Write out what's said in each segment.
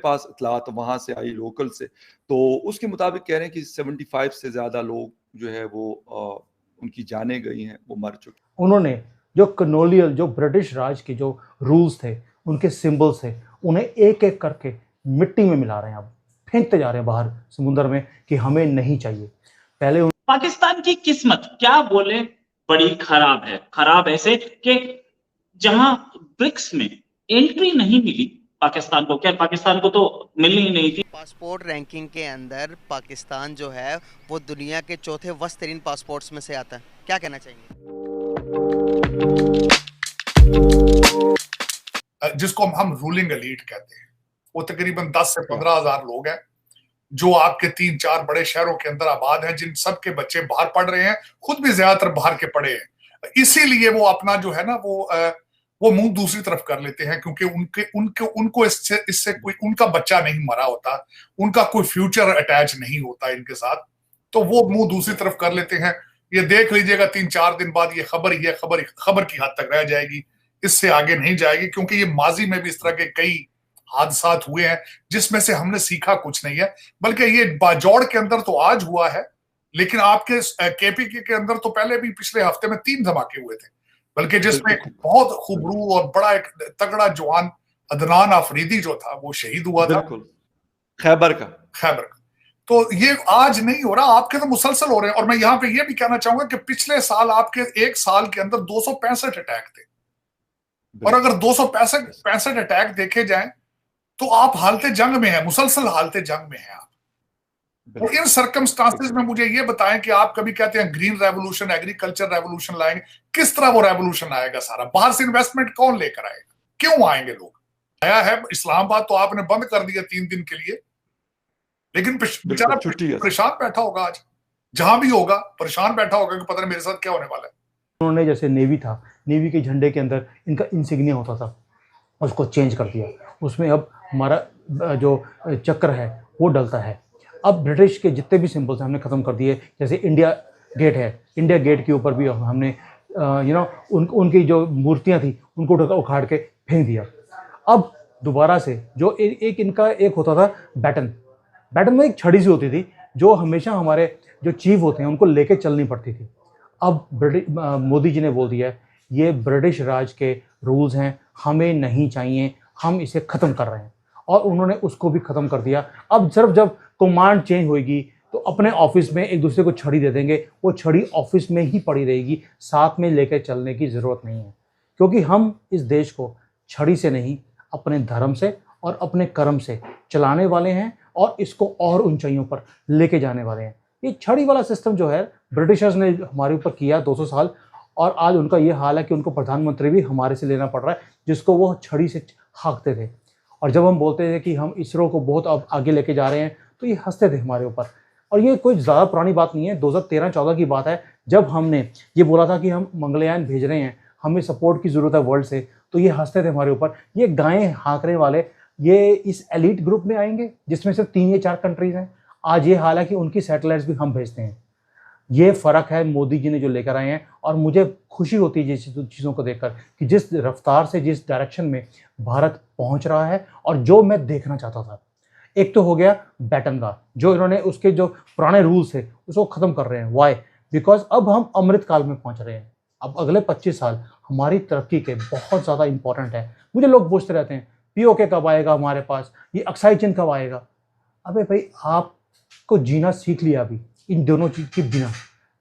पास इतलात वहां से आई लोकल से, तो उसके मुताबिक कह रहे हैं कि 75 से ज्यादा लोग जो है वो उनकी जानें गई हैं, वो मर चुके। उन्होंने जो कॉलोनियल, जो ब्रिटिश राज के जो रूल्स थे, उनके सिंबल्स थे, उन्हें एक एक करके मिट्टी में मिला रहे हैं, अब फेंकते जा रहे हैं बाहर समुद्र में कि हमें नहीं चाहिए। पहले पाकिस्तान की किस्मत क्या बोले बड़ी खराब है, खराब ऐसे कि जहां ब्रिक्स में एंट्री नहीं मिली पाकिस्तान को, क्या पाकिस्तान को तो मिलनी ही नहीं थी। पासपोर्ट रैंकिंग के अंदर पाकिस्तान जो है वो दुनिया के चौथे वस्तरीन पासपोर्ट्स में से आता है। क्या कहना चाहेंगे? जिसको हम रूलिंग एलीट कहते हैं, वो तकरीबन 10 से 15 हजार लोग हैं जो आपके 3-4 बड़े शहरों के अंदर आबाद हैं, जिन सब के बच्चे बाहर पढ़ रहे हैं, खुद भी ज्यादातर बाहर के पढ़े हैं। इसीलिए वो अपना जो है ना वो मुंह दूसरी तरफ कर लेते हैं, क्योंकि उनको इससे कोई उनका बच्चा नहीं मरा होता, उनका कोई फ्यूचर अटैच नहीं होता इनके साथ, तो वो मुंह दूसरी तरफ कर लेते हैं। ये देख लीजिएगा 3-4 दिन बाद ये खबर ही है, खबर की हद तक रह जाएगी, इससे आगे नहीं जाएगी, क्योंकि ये माजी में भी इस तरह के कई हादसात हुए हैं जिसमें से हमने सीखा कुछ नहीं है। बल्कि ये बाजौड़ के अंदर तो आज हुआ है, लेकिन आपके केपीके के अंदर तो पहले भी पिछले हफ्ते में 3 धमाके हुए थे, बल्कि जिसमें बहुत खूबरू और बड़ा एक तगड़ा जवान अदनान आफरीदी जो था वो शहीद हुआ था, खैबर का। तो ये आज नहीं हो रहा, आपके तो मुसलसल हो रहे हैं। और मैं यहाँ पे ये भी कहना चाहूंगा कि पिछले साल आपके एक साल के अंदर 265 अटैक थे, और अगर 265 अटैक देखे जाएं तो आप हालते जंग में हैं, मुसलसल हालते जंग में हैं आप। तो इन सर्कमस्टांसेस में मुझे ये बताएं कि आप कभी कहते हैं ग्रीन रेवोल्यूशन, एग्रीकल्चर रेवोल्यूशन लाएंगे, किस तरह वो रेवोल्यूशन आएगा? सारा बाहर से इन्वेस्टमेंट कौन लेकर आएगा? क्यों आएंगे लोग? आया है इस्लामाबाद तो आपने बंद कर दिया 3 दिन के लिए, लेकिन बेचारा परेशान बैठा होगा, आज जहां भी होगा परेशान बैठा होगा कि पता नहीं मेरे साथ क्या होने वाला है। उन्होंने जैसे नेवी था, नेवी के झंडे के अंदर इनका इंसिग्निया होता था, उसको चेंज कर दिया, उसमें अब हमारा जो चक्र है वो डलता है। अब ब्रिटिश के जितने भी सिंबल्स हमने ख़त्म कर दिए, जैसे इंडिया गेट है, इंडिया गेट के ऊपर भी हमने उनकी जो मूर्तियां थी उनको उखाड़ के फेंक दिया। अब दोबारा से जो एक होता था बैटन में एक छड़ी सी होती थी जो हमेशा हमारे जो चीफ होते हैं उनको लेके चलनी पड़ती थी। अब मोदी जी ने बोल दिया ये ब्रिटिश राज के रूल्स हैं, हमें नहीं चाहिए, हम इसे ख़त्म कर रहे हैं, और उन्होंने उसको भी ख़त्म कर दिया। अब सिर्फ जब कमांड चेंज होएगी तो अपने ऑफिस में एक दूसरे को छड़ी दे देंगे, वो छड़ी ऑफिस में ही पड़ी रहेगी, साथ में लेकर चलने की ज़रूरत नहीं है, क्योंकि हम इस देश को छड़ी से नहीं अपने धर्म से और अपने कर्म से चलाने वाले हैं और इसको और ऊंचाइयों पर लेके जाने वाले हैं। ये छड़ी वाला सिस्टम जो है ब्रिटिशर्स ने हमारे ऊपर किया 200 साल, और आज उनका ये हाल है कि उनको प्रधानमंत्री भी हमारे से लेना पड़ रहा है जिसको वो छड़ी से हाँकते थे। और जब हम बोलते थे कि हम इसरो को बहुत अब आगे लेके जा रहे हैं तो ये हंसते थे हमारे ऊपर। और ये कोई ज़्यादा पुरानी बात नहीं है, 2013-14 की बात है, जब हमने ये बोला था कि हम मंगलयान भेज रहे हैं, हमें सपोर्ट की ज़रूरत है वर्ल्ड से, तो ये हंसते थे हमारे ऊपर। ये गायें हाँकने वाले ये इस एलिट ग्रुप में आएंगे जिसमें सिर्फ 3 या 4 कंट्रीज हैं। आज ये हाल है कि उनकी सैटेलाइट्स भी हम भेजते हैं। ये फ़र्क है मोदी जी ने जो लेकर आए हैं, और मुझे खुशी होती है जिस चीज़ों को देखकर कि जिस रफ्तार से, जिस डायरेक्शन में भारत पहुंच रहा है और जो मैं देखना चाहता था। एक तो हो गया बैटन का, जो इन्होंने उसके जो पुराने रूल्स थे उसको ख़त्म कर रहे हैं। वाई? बिकॉज अब हम अमृत काल में पहुंच रहे हैं। अब अगले 25 साल हमारी तरक्की के बहुत ज़्यादा इंपॉर्टेंट है। मुझे लोग पूछते रहते हैं POK कब आएगा हमारे पास, ये अक्साई चिन्ह कब आएगा? अबे भाई, आपको जीना सीख लिया अभी इन दोनों चीज़ के बिना,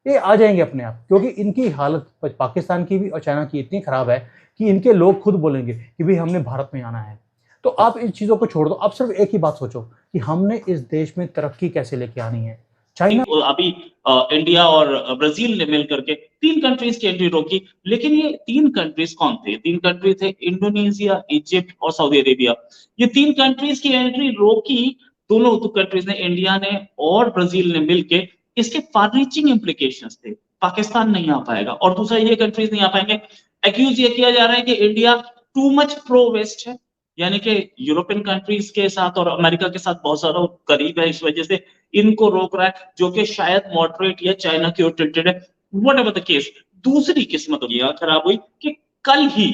ये आ जाएंगे अपने आप, क्योंकि इनकी हालत पाकिस्तान की भी और चाइना की इतनी ख़राब है कि इनके लोग खुद बोलेंगे कि भाई हमने भारत में आना है। तो आप इन चीज़ों को छोड़ दो, आप सिर्फ एक ही बात सोचो कि हमने इस देश में तरक्की कैसे लेके आनी है। चाइना अभी इंडिया और ब्राजील ने मिलकर के 3 कंट्रीज की एंट्री रोकी, लेकिन ये 3 कंट्रीज कौन थे? 3 कंट्रीज थे इंडोनेशिया, इजिप्ट और सऊदी अरेबिया। ये 3 कंट्रीज की एंट्री रोकी दोनों कंट्रीज ने, इंडिया ने और ब्राजील ने मिलके। इसके फार रीचिंग इंप्लीकेशंस थे, पाकिस्तान नहीं आ पाएगा और दूसरा ये कंट्रीज नहीं आ पाएंगे। एक्यूज ये किया जा रहा है कि India too much pro west है, यानी कि यूरोपियन कंट्रीज के साथ और अमेरिका के साथ बहुत सारा करीब है, इस वजह से इनको रोक रहा है, जो कि शायद मॉडरेट या चाइना की ओर टिल्टेड है। व्हाटएवर द केस, दूसरी किस्मत यह खराब हुई कि कल ही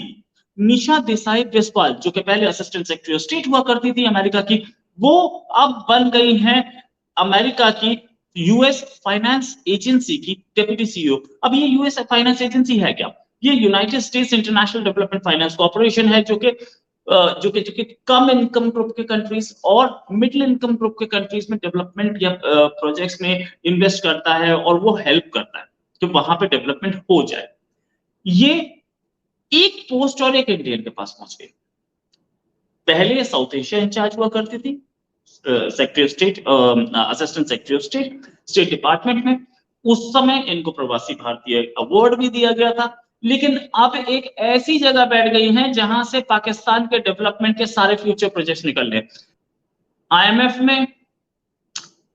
निशा देसाई बिस्वाल, जो कि पहले असिस्टेंट सेक्रेटरी ऑफ स्टेट हुआ करती थी अमेरिका की, वो अब बन गई हैं अमेरिका की यूएस फाइनेंस एजेंसी की डेप्यूटी सीईओ। अब ये यूएस फाइनेंस एजेंसी है क्या? ये United states international development finance corporation है, जो कि कम इनकम ग्रुप के कंट्रीज और मिडिल इनकम ग्रुप के कंट्रीज में डेवलपमेंट या प्रोजेक्ट्स में इन्वेस्ट करता है, और वो हेल्प करता है कि वहां पे डेवलपमेंट हो जाए। ये एक पोस्ट और एक इंडियन के पास पहुंच गई। पहले साउथ एशिया इंचार्ज हुआ करती थी, secretary of state, assistant secretary of state department में। उस समय इनको प्रवासी भारतीय अवार्ड भी दिया गया था, लेकिन अब एक ऐसी जगह बैठ गई हैं जहां से पाकिस्तान के डेवलपमेंट के सारे फ्यूचर प्रोजेक्ट्स निकल रहे। आईएमएफ में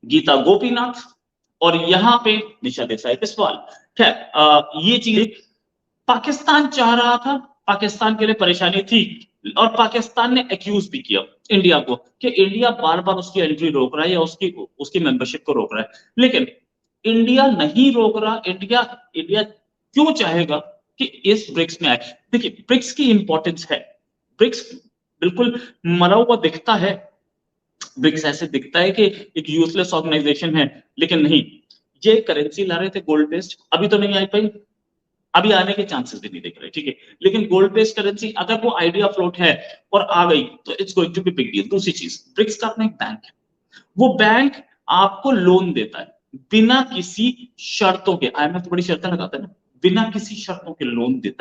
गीता गोपीनाथ और यहाँ पे निशा देसाई बिस्वाल। खैर ये चीज पाकिस्तान चाह रहा था, पाकिस्तान के लिए परेशानी थी, और पाकिस्तान ने एक्यूज भी किया इंडिया को कि इंडिया बार बार उसकी एंट्री रोक रहा है या उसकी मेंबरशिप को रोक रहा है। लेकिन इंडिया नहीं रोक रहा। इंडिया क्यों चाहेगा कि इस ब्रिक्स में आए? देखिए, ब्रिक्स की इंपॉर्टेंस है। ब्रिक्स बिल्कुल मरा हुआ दिखता है, ब्रिक्स ऐसे दिखता है कि एक यूजलेस ऑर्गेनाइजेशन है, लेकिन नहीं। ये करेंसी ला रहे थे गोल्ड बेस्ड, अभी तो नहीं आई पाई, अभी आने के चांसेस भी नहीं दिख रहे, ठीक है। लेकिन गोल्ड बेस्ड करेंसी अगर वो आइडिया फ्लोट है और आ गई तो it's going to be big deal. दूसरी चीज, ब्रिक्स का अपना एक बैंक है, वो बैंक आपको लोन देता है बिना किसी शर्तों के। आईएमएफ तो बड़ी शर्तें लगाता है ना, बिना किसी शर्तों के लोन देता है।